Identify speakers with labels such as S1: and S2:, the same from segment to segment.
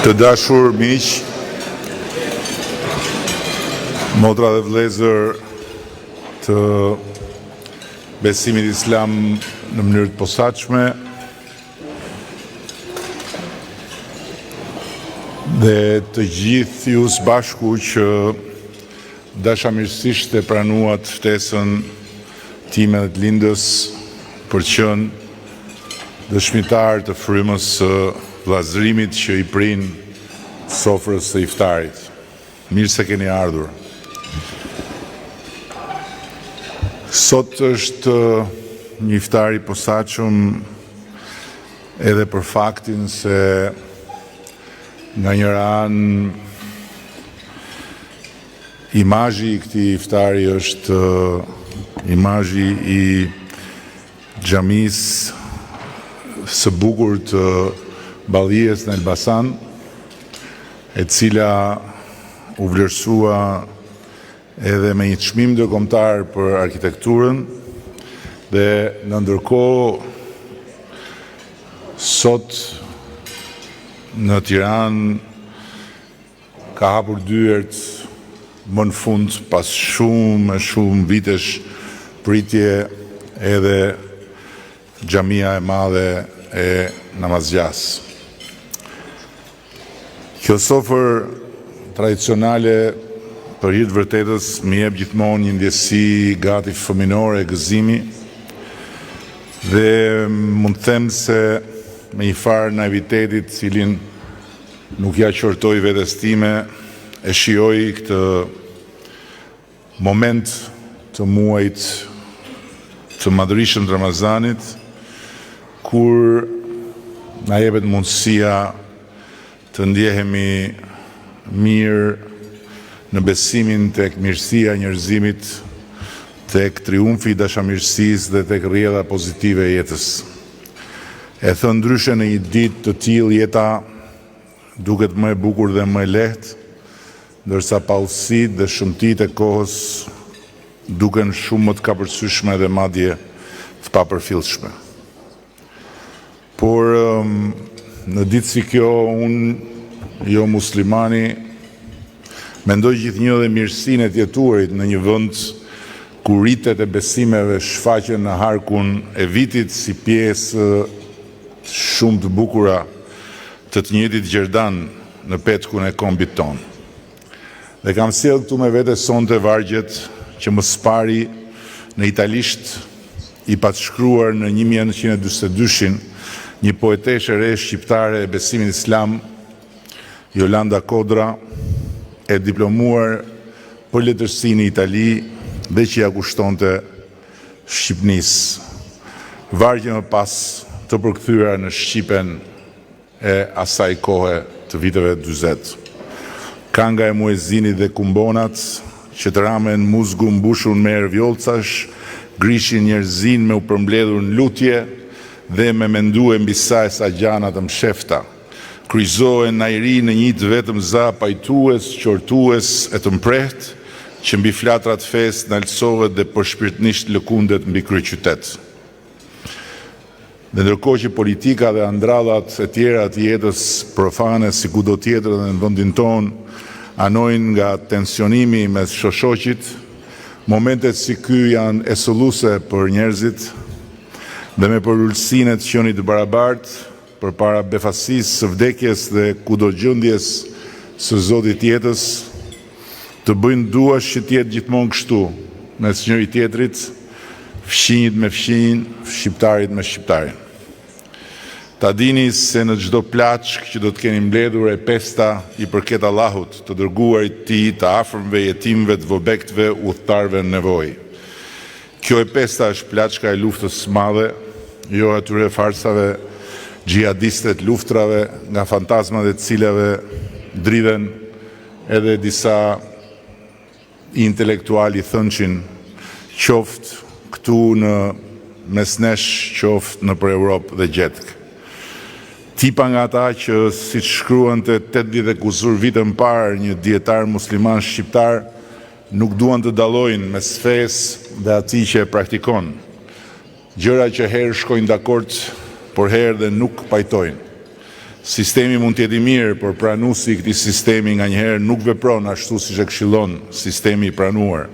S1: Të dashur miq, motra dhe vëllezër të besimit islam në mënyrë të posaçme, dhe të gjithë ju së bashku që dashamirësisht e pranuat ftesën time dhe të lindës për qenë dëshmitar të frymës së vllazërimit që i prin sofrës së iftarit. Mirë se keni ardhur. Sot është një iftar i posaçëm edhe për faktin se nga njëra anë imazhi i këtij iftari është imazhi i xhamisë së bukur të Ballijes në Elbasan, e cila u vlerësua edhe me një çmim ndërkombëtar për arkitekturën, dhe në ndërkohë sot në Tiranë ka hapur dyert më në fund pas shumë vitesh pritje edhe xhamia e madhe e Namazgjas. Kjo sofër tradicionale për hir të vërtetës më jep gjithmonë një ndjesi gati fëminore e gëzimi, dhe mund të them se me një farë naivitetit cilin nuk ja qortoj vetes time, e shijoj këtë moment të muajit të madhërisëm të Ramazanit, kur na jepet mundësia të ndjehemi mirë në besimin tek mirësia e njerëzimit, tek triumfi i dashamirësisë dhe tek rrjedha pozitive e jetës. E thënë ndryshe, në një ditë të tillë jeta duket më e bukur dhe më e lehtë, ndërsa pausitë dhe shëmtitë e kohës duken shumë më të kapërcyeshme dhe madje të papërfillshme. Por në ditë si kjo, unë, jo muslimani, mendoj gjithnjë dhe mirësinë e të jetuarit në një vend ku ritet e besimeve shfaqen në harkun e vitit si pjesë shumë të bukura të njëjtit gjerdan në petkun e kombit ton. Dhe kam sjell këtu me vete sonte vargjet që më së pari në italisht i patshkruar në 1942-shin një poeteshe re shqiptare e besimit islam, Jolanda Kodra, e diplomuar për letërsi në Itali dhe që ja kushtonte Shqipnisë. Vargje më pas të përkthyera në shqipen e asaj kohe të viteve 40. Kanga e Muezinit dhe Kumbonat, që të ramen muzgu mbushur me ervjolcash, grishin njerëzin me u përmbledhur në lutje dhe me mendu e mbi saj sa gjana të mshefta. Kryzohen najri në një të vetëm za pajtues, qortues e të mpreht, që mbi flatrat fest në alësohet dhe përshpirtnisht lëkundet mbi kryeqytet. Dhe ndërkohë që politika dhe andrallat e tjera të jetës profane si kudo tjetër dhe në vendin tonë anojnë nga tensionimi mes shoqërit, momentet si ky janë esolluese për njerëzit, dhe me përullësinë e të qenit të barabartë përpara befasisë së vdekjes dhe kudo gjendjes së Zotit jetës, të bëjnë duash që të jetë gjithmonë kështu, mes njëri tjetrit, fqinjit me fqinjin, shqiptarit me shqiptarin. Ta dini se në çdo plaçk që do të keni mbledhur e pesta i përket Allahut, të dërguarit të Tij, të afërmve, jetimëve, të vobektve, udhëtarëve në nevojë. Kjo e pesta është plaçka e luftës së madhe, jo atyre farsave xhihadiste të luftrave, nga fantazmat e cilave dridhen edhe disa intelektuali thënçin, qoftë këtu në mesnesh, qoftë në për Europë dhe gjetk. Tipa nga ata që, si shkruan të 80 kuzur vitën parë një dietar musliman shqiptar, nuk duan të dallojnë mes fesë dhe atij që e praktikon. Gjëra që herë shkojnë dakord, por herë dhe nuk pajtojnë. Sistemi mund të jetë i mirë, por pranuesi i këtij sistemi nganjëherë nuk vepron ashtu siç e këshillon sistemi i pranuar,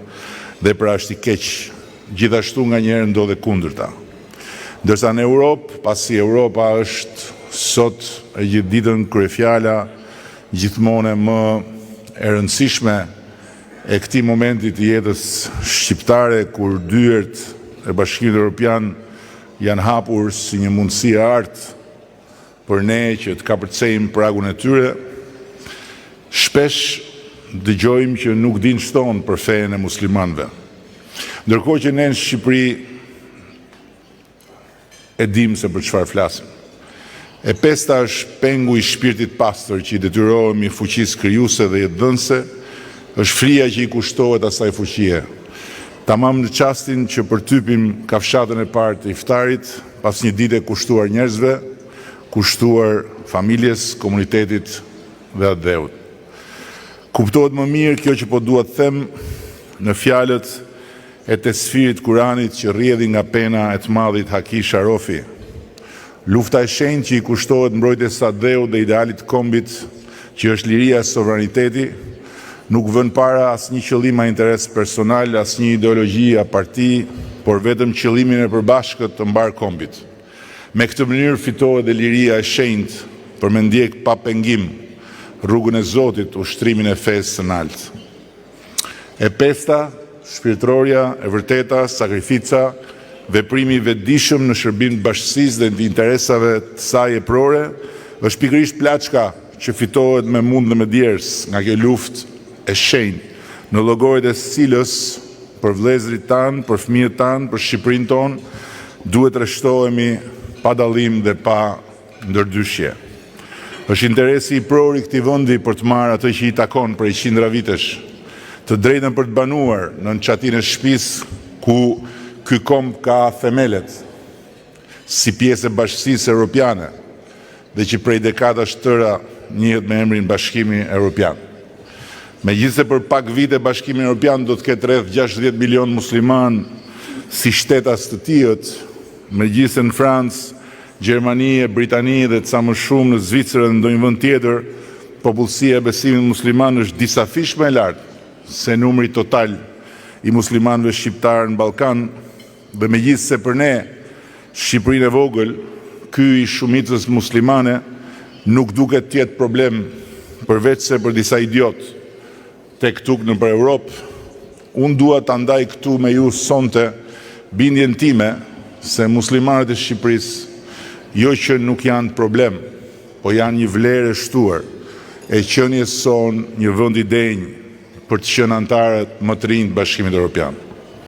S1: dhe pra është i keq. Gjithashtu nganjëherë ndodhe kundërta. Ndërsa në Europë, pasi Europa është sot e gjithë ditën kryefjala gjithmonë më e rëndësishme e këtij momenti të jetës shqiptare, kur dyert e Bashkimit Evropian janë hapur si një mundësi e artë për ne që të kapërcejmë pragun e tyre, shpesh dëgjojmë që nuk dinë ç'ton për fenë e muslimanëve. Ndërkohë që ne në Shqipëri e dim se për çfarë flasim. E pesta është pengu i shpirtit pastër që i detyrohemi fuqisë krijuese dhe jetëdhënëse, është fria që i kushtohet asaj fuqie. Tamam në çastin që përtypim kafshatën e parë të iftarit, pas një dite kushtuar njerëzve, kushtuar familjes, komunitetit dhe atë dheut. Kuptohet më mirë kjo që po dua të them në fjalët e tesfirit Kuranit që rrjedhi nga pena e të madhit Haki Sharofi. Lufta e shenjtë që i kushtohet mbrojtjes së dheut dhe idealit të kombit, që është liria e sovraniteti, nuk vën para asnjë qëllim a interes personal, asnjë ideologji a parti, por vetëm qëllimin e përbashkët të mbar kombit. Me këtë mënyrë fitohet dhe liria e shenjtë për me ndjek pa pengim rrugën e Zotit, ushtrimin e fesë së lartë. E pesta, shpirtërorja e vërteta, sakrifica, veprimi i vetëdijshëm në shërbim të bashkësisë dhe të interesave të saj eprore, është pikërisht plaçka që fitohet me mund dhe me djers nga kjo luftë e shenjtë në llogarit e cilës për vëllezërit tanë, për fëmijët tanë, për Shqipërinë tonë, duhet rreshtohemi pa dallim dhe pa ndërdyshje. Është interesi i pror i këtij vendi për të marrë atë që i takon prej qindra vitesh, të drejtën për të banuar në çatinë e shtëpisë ku ky komb ka themelet si pjesë e bashkësisë europiane dhe që prej dekadash tëra njihet me emrin Bashkimi Evropian. Megjithëse për pak vite Bashkimi Evropian do të ketë rreth 60 milion musliman si shtetas të tijët, megjithëse në Francë, Gjermani, Britani dhe ca më shumë në Zvicër dhe ndonjë vend tjetër, popullsia e besimit musliman është disa fish më e lartë se numri total i muslimanëve shqiptarë në Ballkan, dhe megjithëse për ne, Shqipërinë e vogël, ky i shumicës muslimane nuk duket të jetë problem përveç se për disa idiot tek tuk në për Europë, unë dua ta ndaj këtu me ju sonte bindjen time se muslimanët e Shqipërisë jo që nuk janë problem, po janë një vlerë e shtuar e qenies son një vend i denj për të qenë antarët më të rinj të Bashkimit Evropian.